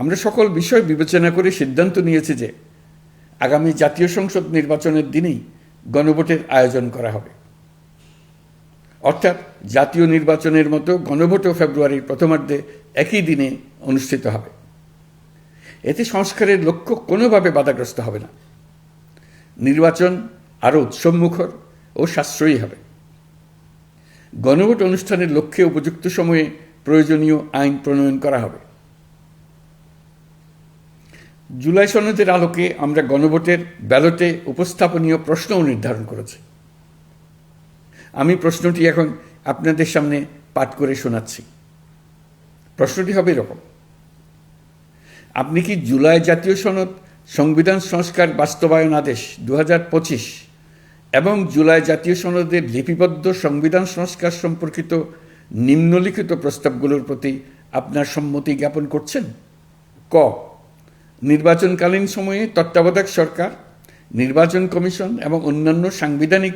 আমরা সকল বিষয় বিবেচনা করে সিদ্ধান্ত নিয়েছি যে আগামী জাতীয় সংসদ নির্বাচনের দিনেই গণভোটের আয়োজন করা হবে। অর্থাৎ জাতীয় নির্বাচনের মতো গণভোটও ফেব্রুয়ারির প্রথমার্ধে একই দিনে অনুষ্ঠিত হবে। এতে সংস্কারের লক্ষ্য কোনোভাবে বাধাগ্রস্ত হবে না। নির্বাচন আরও উৎসবমুখর ও সাশ্রয়ী হবে। গণভোট অনুষ্ঠানের লক্ষ্যে উপযুক্ত সময়ে প্রয়োজনীয় আইন প্রণয়ন করা হবে। জুলাই সনদের আলোকে আমরা গণভোটের ব্যালটে উপস্থাপনীয় প্রশ্নও নির্ধারণ করেছি। আমি প্রশ্নটি এখন আপনাদের সামনে পাঠ করে শোনাচ্ছি। প্রশ্নটি হবে এরকম: আপনি কি জুলাই জাতীয় সনদ সংবিধান সংস্কার বাস্তবায়ন আদেশ 2025 এবং জুলাই জাতীয় সনদের লিপিবদ্ধ সংবিধান সংস্কার সম্পর্কিত নিম্নলিখিত প্রস্তাবগুলোর প্রতি আপনার সম্মতি জ্ঞাপন করছেন? ক, নির্বাচনকালীন সময়ে তত্ত্বাবধায়ক সরকার, নির্বাচন কমিশন এবং অন্যান্য সাংবিধানিক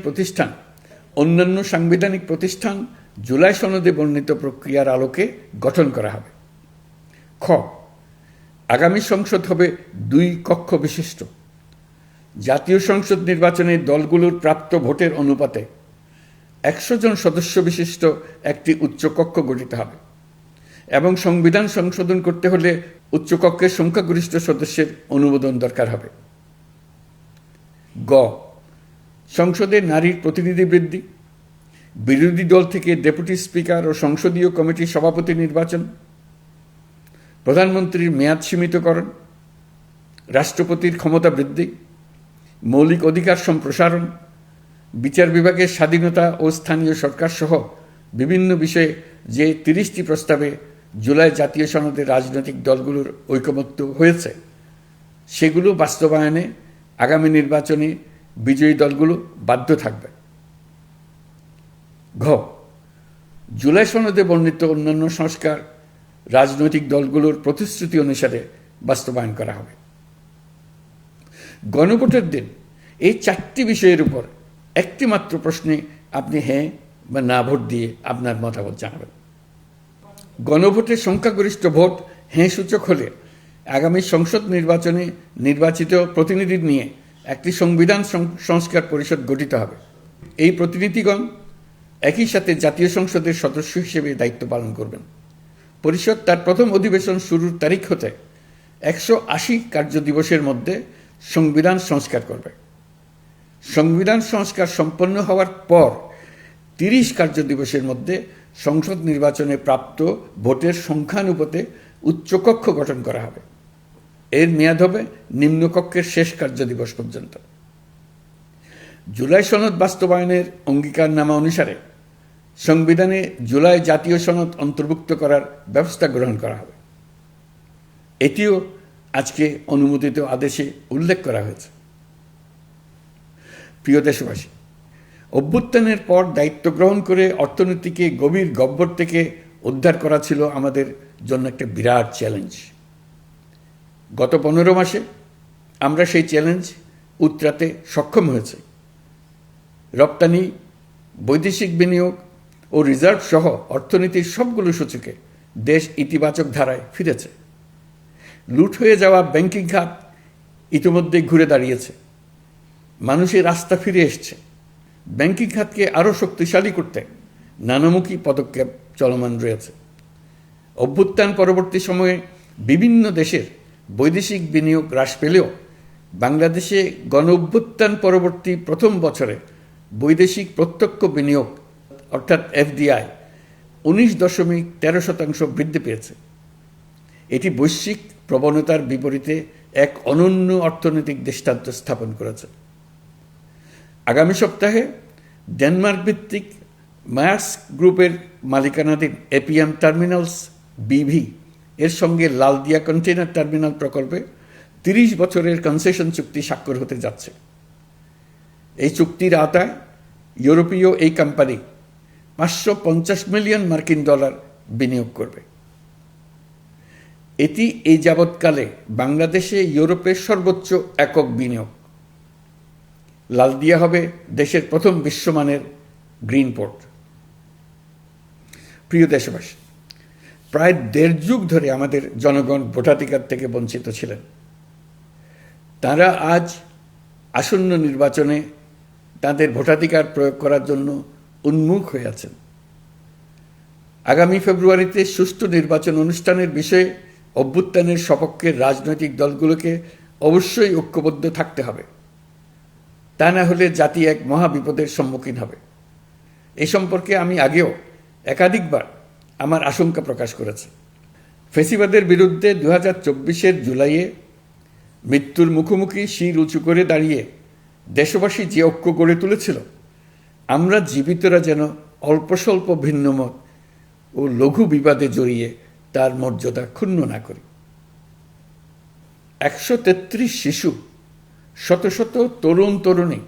প্রতিষ্ঠান জুলাই সনদে বর্ণিত প্রক্রিয়ার আলোকে গঠন করা হবে। খ, আগামী সংসদ হবে 2 কক্ষ বিশিষ্ট। জাতীয় সংসদ নির্বাচনে দলগুলোর প্রাপ্ত ভোটের অনুপাতে 100 জন সদস্য বিশিষ্ট একটি উচ্চকক্ষ গঠিত হবে এবং সংবিধান সংশোধন করতে হলে উচ্চকক্ষের সংখ্যাগরিষ্ঠ সদস্যের অনুমোদন দরকার হবে। গ, সংসদে নারীর প্রতিনিধি বৃদ্ধি, বিরোধী দল থেকে ডেপুটি স্পিকার ও সংসদীয় কমিটির সভাপতি নির্বাচন, প্রধানমন্ত্রীর মেয়াদ সীমিতকরণ, রাষ্ট্রপতির ক্ষমতা বৃদ্ধি, মৌলিক অধিকার সম্প্রসারণ, বিচার বিভাগের স্বাধীনতা ও স্থানীয় সরকার সহ বিভিন্ন বিষয়ে যে 30টি প্রস্তাবে জুলাই জাতীয় সনদে রাজনৈতিক দলগুলোর ঐকমত্য হয়েছে সেগুলো বাস্তবায়নে আগামী নির্বাচনে বিজয়ী দলগুলো বাধ্য থাকবে। ঘ, জুলাই সনদে বর্ণিত অন্যান্য সংস্কার রাজনৈতিক দলগুলোর প্রতিশ্রুতি অনুসারে বাস্তবায়ন করা হবে। গণভোটের দিন এই 4টি বিষয়ের উপর একটি মাত্র প্রশ্নে আপনি হ্যাঁ বা না ভোট দিয়ে আপনার মতামত জানাবেন। গণভোটের সংখ্যাগরিষ্ঠ ভোট হ্যাঁ সূচক হলে আগামী সংসদ নির্বাচনে নির্বাচিত প্রতিনিধি নিয়ে একটি সংবিধান সংস্কার পরিষদ গঠিত হবে। এই প্রতিনিধিগণ একই সাথে জাতীয় সংসদের সদস্য হিসেবে দায়িত্ব পালন করবেন। পরিষদ তার প্রথম অধিবেশন শুরুর তারিখ হতে 180 কার্যদিবসের মধ্যে সংবিধান সংস্কার করবে। সংবিধান সংস্কার সম্পন্ন হওয়ার পর 30 কার্যদিবসের মধ্যে সংসদ নির্বাচনে প্রাপ্ত ভোটের সংখ্যানুপাতে উচ্চকক্ষ গঠন করা হবে। এর মেয়াদ হবে নিম্নকক্ষের শেষ কার্যদিবস পর্যন্ত। জুলাই সনদ বাস্তবায়নের অঙ্গীকারনামা অনুসারে সংবিধানে জুলাই জাতীয় সনদ অন্তর্ভুক্ত করার ব্যবস্থা গ্রহণ করা হবে। এটিও আজকে অনুমোদিত আদেশে উল্লেখ করা হয়েছে। প্রিয় দেশবাসী, অভ্যুত্থানের পর দায়িত্ব গ্রহণ করে অর্থনীতিকে গভীর গহ্বর থেকে উদ্ধার করা ছিল আমাদের জন্য একটা বিরাট চ্যালেঞ্জ। গত 15 মাসে আমরা সেই চ্যালেঞ্জ উতরাতে সক্ষম হয়েছে। রপ্তানি, বৈদেশিক বিনিয়োগ ও রিজার্ভ সহ অর্থনীতির সবগুলো সূচকে দেশ ইতিবাচক ধারায় ফিরেছে। লুট হয়ে যাওয়া ব্যাংকিং খাত ইতিমধ্যে ঘুরে দাঁড়িয়েছে। মানুষের আস্থা ফিরে এসছে। ব্যাংকিং খাতকে আরও শক্তিশালী করতে নানামুখী পদক্ষেপ চলমান রয়েছে। অভ্যুত্থান পরবর্তী সময়ে বিভিন্ন দেশের বৈদেশিক বিনিয়োগ হ্রাস পেলেও বাংলাদেশে গণ অভ্যুত্থান পরবর্তী প্রথম বছরে বৈদেশিক প্রত্যক্ষ বিনিয়োগ অর্থাৎ এফডিআই 19.13% বৃদ্ধি পেয়েছে। এটি বৈশ্বিক প্রবণতার বিপরীতে এক অনন্য অর্থনৈতিক দৃষ্টান্ত স্থাপন করেছে। আগামী সপ্তাহে ডেনমার্ক ভিত্তিক মায়ার্স গ্রুপের মালিকানাধীন এপিএম টার্মিনালস বিভি এর সঙ্গে লালদিয়া কন্টেইনার টার্মিনাল প্রকল্পে 30 বছরের কনসেশন চুক্তি স্বাক্ষর হতে যাচ্ছে। এই চুক্তির আওতায় ইউরোপীয় এই কোম্পানি $550 মিলিয়ন বিনিয়োগ করবে। এটি এই যাবৎকালে বাংলাদেশে ইউরোপের সর্বোচ্চ একক বিনিয়োগ। লালদিয়া হবে দেশের প্রথম বিশ্বমানের গ্রিন পোর্ট। প্রিয় দেশবাসী, প্রায় ১.৫ যুগ ধরে আমাদের জনগণ ভোটাধিকার থেকে বঞ্চিত ছিলেন। তারা আজ আসন্ন নির্বাচনে তাদের ভোটাধিকার প্রয়োগ করার জন্য উন্মুখ হয়ে আছেন। আগামী ফেব্রুয়ারিতে সুষ্ঠু নির্বাচন অনুষ্ঠানের বিষয়ে অভ্যুত্থানের সপক্ষে রাজনৈতিক দলগুলোকে অবশ্যই ঐক্যবদ্ধ থাকতে হবে। তা না হলে জাতি এক মহাবিপদের সম্মুখীন হবে। এ সম্পর্কে আমি আগেও একাধিকবার আমার আশঙ্কা প্রকাশ করেছি। ফ্যাসিবাদের বিরুদ্ধে 2024-এর জুলাইয়ে মৃত্যুর মুখোমুখি শির উঁচু করে দাঁড়িয়ে দেশবাসী যে ঐক্য গড়ে তুলেছিল, আমরা জীবিতরা যেন অল্প স্বল্প ভিন্নমত ও লঘু বিবাদে জড়িয়ে তার মর্যাদা ক্ষুণ্ণ না করি। 133 শিশু, শত শত তরুণ তরুণী,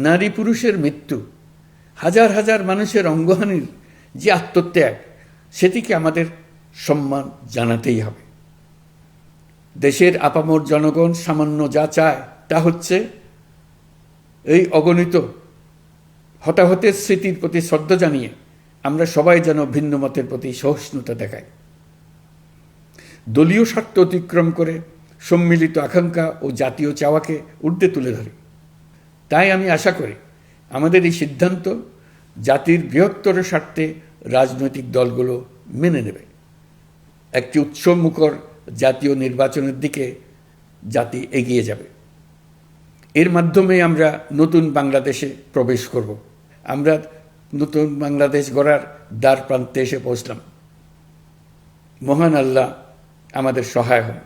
নারী পুরুষের মৃত্যু, হাজার হাজার মানুষের অঙ্গহানির যে আত্মত্যাগ, সেটিকে আমাদের সম্মান জানাতেই হবে। দেশের আপামর জনগণ সামান্য যা চায় তা হচ্ছে এই অগণিত হতাহতের স্মৃতির প্রতি শ্রদ্ধা জানিয়ে আমরা সবাই যেন ভিন্ন মতের প্রতি সহিষ্ণুতা দেখাই, দলীয় স্বার্থ অতিক্রম করে সম্মিলিত আকাঙ্ক্ষা ও জাতীয় চাওয়াকে ঊর্ধ্বে তুলে ধরি। তাই আমি আশা করি আমাদের এই সিদ্ধান্ত জাতির বৃহত্তর স্বার্থে রাজনৈতিক দলগুলো মেনে নেবে। একটি উৎসবমুখর জাতীয় নির্বাচনের দিকে জাতি এগিয়ে যাবে। এর মাধ্যমে আমরা নতুন বাংলাদেশে প্রবেশ করব। আমরা নতুন বাংলাদেশ গড়ার দ্বার প্রান্তে এসে পৌঁছলাম। মহান আল্লাহ আমাদের সহায় হন।